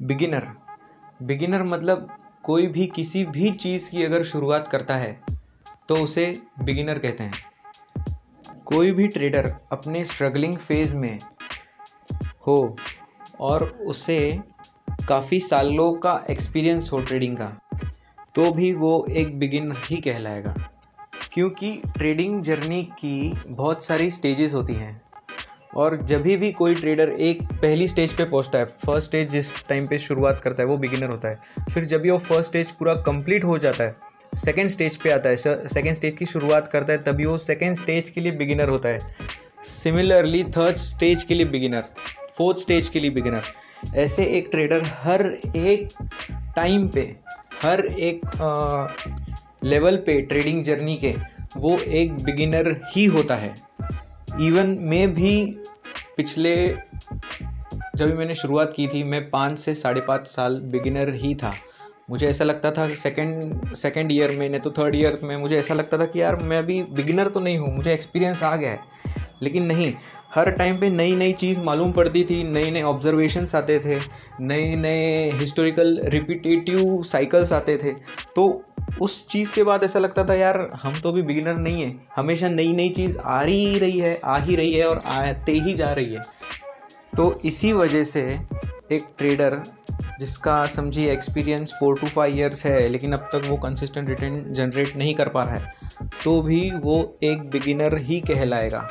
Beginner beginner मतलब कोई भी किसी भी चीज़ की अगर शुरुआत करता है तो उसे बिगिनर कहते हैं। कोई भी ट्रेडर अपने स्ट्रगलिंग फेज़ में हो और उसे काफ़ी सालों का एक्सपीरियंस हो ट्रेडिंग का, तो भी वो एक बिगिनर ही कहलाएगा। क्योंकि ट्रेडिंग जर्नी की बहुत सारी स्टेजेस होती हैं और जब भी कोई ट्रेडर एक पहली स्टेज पे पहुंचता है, फर्स्ट स्टेज जिस टाइम पे शुरुआत करता है वो बिगिनर होता है। फिर जब वो फर्स्ट स्टेज पूरा कंप्लीट हो जाता है, सेकंड स्टेज पे आता है, सेकंड स्टेज की शुरुआत करता है, तभी वो सेकंड स्टेज के लिए बिगिनर होता है। सिमिलरली थर्ड स्टेज के लिए बिगिनर, फोर्थ स्टेज के लिए बिगिनर। ऐसे एक ट्रेडर हर एक टाइम पे, हर एक लेवल पे ट्रेडिंग जर्नी के वो एक बिगिनर ही होता है। इवन मैं भी पिछले जब मैंने शुरुआत की थी, मैं 5 से 5.5 साल बिगिनर ही था। मुझे ऐसा लगता था सेकंड ईयर में, नहीं तो थर्ड ईयर में मुझे ऐसा लगता था कि यार मैं अभी बिगिनर तो नहीं हूँ, मुझे एक्सपीरियंस आ गया है। लेकिन नहीं, हर टाइम पे नई नई चीज़ मालूम पड़ती थी, नए नए ऑब्जर्वेशंस आते थे, नए नए हिस्टोरिकल रिपीटेटिव साइकिल्स आते थे। तो उस चीज़ के बाद ऐसा लगता था यार हम तो अभी बिगिनर नहीं है, हमेशा नई नई चीज़ आ ही रही है और आते ही जा रही है। तो इसी वजह से एक ट्रेडर जिसका समझिए एक्सपीरियंस 4 to 5 ईयर्स है, लेकिन अब तक वो कंसिस्टेंट रिटर्न जनरेट नहीं कर पा रहा है, तो भी वो एक बिगिनर ही कहलाएगा।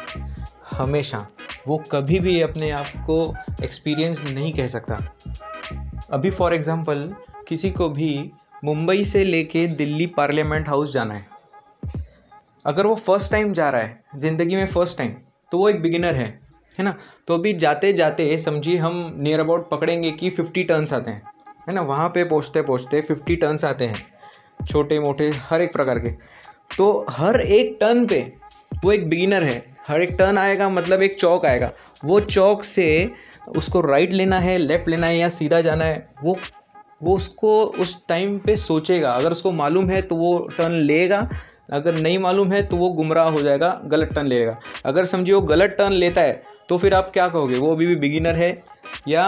हमेशा वो कभी भी अपने आप को एक्सपीरियंस नहीं कह सकता। अभी फॉर एग्जांपल किसी को भी मुंबई से लेके दिल्ली पार्लियामेंट हाउस जाना है, अगर वो फर्स्ट टाइम जा रहा है ज़िंदगी में, फर्स्ट टाइम, तो वो एक बिगिनर है ना। तो अभी जाते जाते समझिए हम नियर अबाउट पकड़ेंगे कि 50 टर्न्स आते हैं, है ना। वहाँ पे पहुँचते पहुँचते 50 टर्न्स आते हैं, छोटे मोटे हर एक प्रकार के। तो हर एक टर्न पे वो एक बिगिनर है। हर एक टर्न आएगा मतलब एक चौक आएगा, वो चौक से उसको राइट लेना है, लेफ़्ट लेना है या सीधा जाना है, वो उसको उस टाइम पे सोचेगा। अगर उसको मालूम है तो वो टर्न लेगा, अगर नहीं मालूम है तो वो गुमराह हो जाएगा, गलत टर्न लेगा। अगर समझिए वो गलत टर्न लेता है तो फिर आप क्या कहोगे, वो अभी भी बिगिनर है या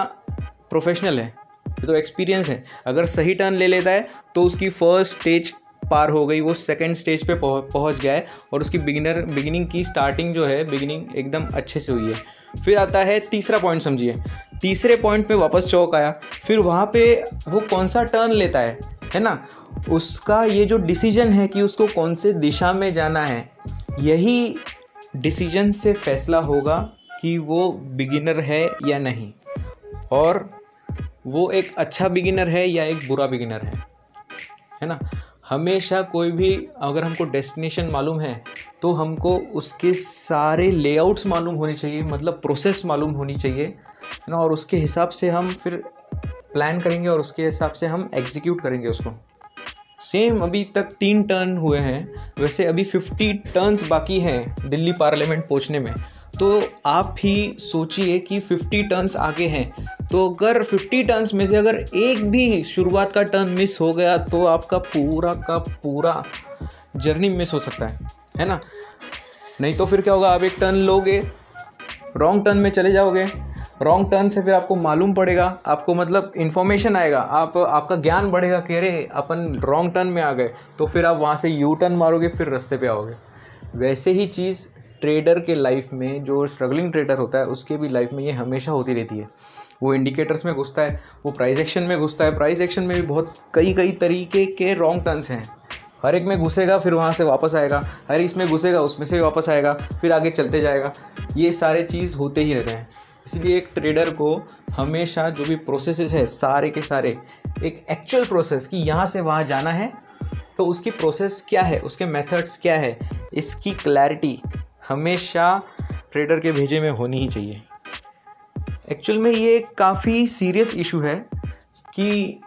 प्रोफेशनल है? ये तो एक्सपीरियंस है। अगर सही टर्न ले लेता है तो उसकी फर्स्ट स्टेज पार हो गई, वो सेकंड स्टेज पे पहुंच गया है और उसकी बिगिनिंग की स्टार्टिंग जो है, बिगिनिंग एकदम अच्छे से हुई है। फिर आता है तीसरा पॉइंट, समझिए तीसरे पॉइंट पे वापस चौक आया, फिर वहाँ पे वो कौन सा टर्न लेता है ना, उसका ये जो डिसीजन है कि उसको कौन से दिशा में जाना है, यही डिसीजन से फैसला होगा कि वो बिगिनर है या नहीं, और वो एक अच्छा बिगिनर है या एक बुरा बिगिनर है ना। हमेशा कोई भी अगर हमको डेस्टिनेशन मालूम है तो हमको उसके सारे लेआउट्स मालूम होने चाहिए, मतलब प्रोसेस मालूम होनी चाहिए, है ना। और उसके हिसाब से हम फिर प्लान करेंगे और उसके हिसाब से हम एग्जीक्यूट करेंगे उसको। सेम अभी तक 3 टर्न हुए हैं, वैसे अभी 50 टर्न्स बाकी हैं दिल्ली पार्लियामेंट पहुंचने में। तो आप ही सोचिए कि 50 टर्न्स आगे हैं, तो अगर 50 टर्न्स में से अगर एक भी शुरुआत का टर्न मिस हो गया तो आपका पूरा का पूरा जर्नी मिस हो सकता है ना। नहीं तो फिर क्या होगा, आप एक टर्न लोगे, रॉन्ग टर्न में चले जाओगे, रॉन्ग टर्न से फिर आपको मालूम पड़ेगा, आपको मतलब इन्फॉर्मेशन आएगा, आपका ज्ञान बढ़ेगा कि अरे अपन रॉन्ग टर्न में आ गए, तो फिर आप वहाँ से यू टर्न मारोगे, फिर रास्ते पे आओगे। वैसे ही चीज़ ट्रेडर के लाइफ में, जो स्ट्रगलिंग ट्रेडर होता है उसके भी लाइफ में ये हमेशा होती रहती है। वो इंडिकेटर्स में घुसता है, वो प्राइस एक्शन में घुसता है, प्राइस एक्शन में भी बहुत कई तरीके के रॉन्ग टर्न्स हैं। हर एक में घुसेगा, फिर वहाँ से वापस आएगा, हर इसमें घुसेगा, उसमें से वापस आएगा, फिर आगे चलते जाएगा। ये सारे चीज़ होते ही रहते हैं। इसलिए एक ट्रेडर को हमेशा जो भी प्रोसेसेस है सारे के सारे, एक एक्चुअल प्रोसेस कि यहाँ से वहाँ जाना है तो उसकी प्रोसेस क्या है, उसके मेथड्स क्या है, इसकी क्लैरिटी हमेशा ट्रेडर के भेजे में होनी ही चाहिए। एक्चुअल में ये काफ़ी सीरियस इशू है कि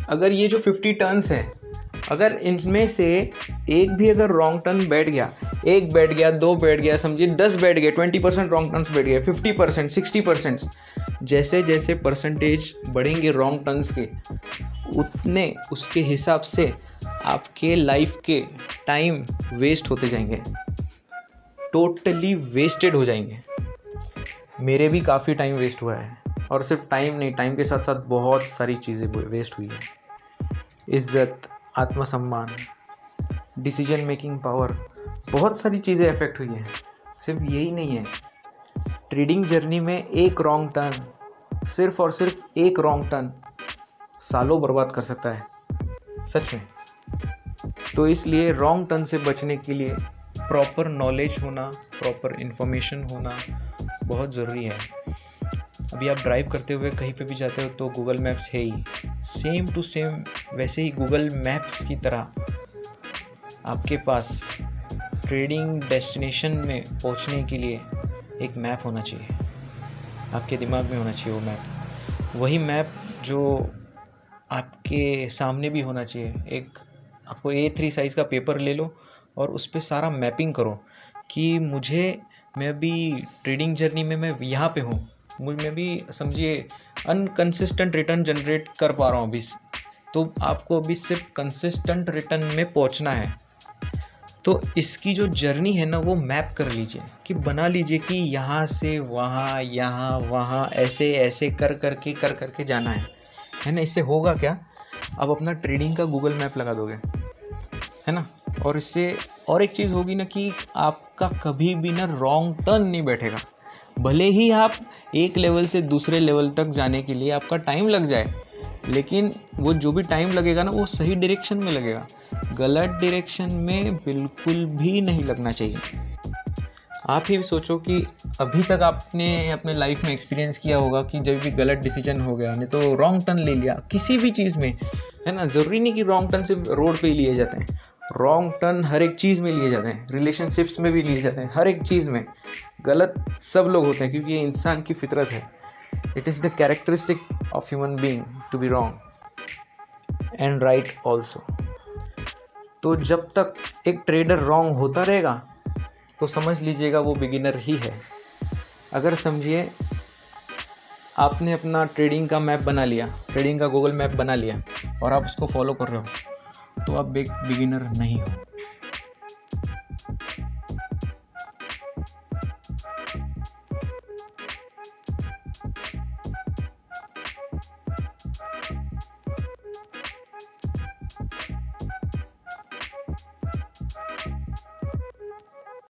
अगर ये जो 50 टर्न्स हैं, अगर इनमें से एक भी अगर रॉन्ग टर्न बैठ गया, एक बैठ गया, 2 बैठ गया, समझिए 10 बैठ गए, 20% रॉन्ग टर्न्स बैठ गए, 50%, 60%, जैसे जैसे परसेंटेज बढ़ेंगे रॉन्ग टर्न्स के, उतने उसके हिसाब से आपके लाइफ के टाइम वेस्ट होते जाएंगे, टोटली वेस्टेड हो जाएंगे। मेरे भी काफ़ी टाइम वेस्ट हुआ है। और सिर्फ टाइम नहीं, टाइम के साथ साथ बहुत सारी चीज़ें वेस्ट हुई है। इज्जत, आत्मसम्मान, डिसीजन मेकिंग पावर, बहुत सारी चीज़ें अफेक्ट हुई हैं। सिर्फ यही नहीं है, ट्रेडिंग जर्नी में एक रॉन्ग टर्न, सिर्फ और सिर्फ एक रॉन्ग टर्न सालों बर्बाद कर सकता है, सच में। तो इसलिए रॉन्ग टर्न से बचने के लिए प्रॉपर नॉलेज होना, प्रॉपर इन्फॉर्मेशन होना बहुत ज़रूरी है। अभी आप ड्राइव करते हुए कहीं पे भी जाते हो तो गूगल मैप्स है ही, सेम टू सेम वैसे ही गूगल मैप्स की तरह आपके पास ट्रेडिंग डेस्टिनेशन में पहुंचने के लिए एक मैप होना चाहिए, आपके दिमाग में होना चाहिए वो मैप। वही मैप जो आपके सामने भी होना चाहिए। एक आपको A3 साइज़ का पेपर ले लो और उस पर सारा मैपिंग करो कि मैं भी ट्रेडिंग जर्नी में मैं यहाँ पे हूँ, मैं भी समझिए अनकंसिस्टेंट रिटर्न जनरेट कर पा रहा हूँ अभी, तो आपको अभी सिर्फ कंसिस्टेंट रिटर्न में पहुँचना है। तो इसकी जो जर्नी है ना वो मैप कर लीजिए, कि बना लीजिए कि यहाँ से वहाँ, यहाँ वहाँ, ऐसे ऐसे कर करके जाना है ना। इससे होगा क्या, अब अपना ट्रेडिंग का गूगल मैप लगा दोगे, है ना, और इससे और एक चीज़ होगी ना कि आपका कभी भी ना रॉन्ग टर्न नहीं बैठेगा। भले ही आप एक लेवल से दूसरे लेवल तक जाने के लिए आपका टाइम लग जाए, लेकिन वो जो भी टाइम लगेगा ना वो सही डायरेक्शन में लगेगा, गलत डायरेक्शन में बिल्कुल भी नहीं लगना चाहिए। आप ही सोचो कि अभी तक आपने अपने लाइफ में एक्सपीरियंस किया होगा कि जब भी गलत डिसीजन हो गया, नहीं तो रॉन्ग टर्न ले लिया किसी भी चीज़ में, है ना। ज़रूरी नहीं कि रॉन्ग टर्न सिर्फ रोड पे ही लिए जाते हैं, रॉन्ग टर्न हर एक चीज़ में लिए जाते हैं, रिलेशनशिप्स में भी लिए जाते हैं, हर एक चीज़ में गलत सब लोग होते हैं, क्योंकि ये इंसान की फितरत है। It is the characteristic of human being to be wrong and right also. तो जब तक एक ट्रेडर रॉन्ग होता रहेगा तो समझ लीजिएगा वो बिगिनर ही है। अगर समझिए आपने अपना ट्रेडिंग का मैप बना लिया, ट्रेडिंग का गूगल मैप बना लिया और आप उसको फॉलो कर रहे हो, तो आप बिगिनर नहीं हो।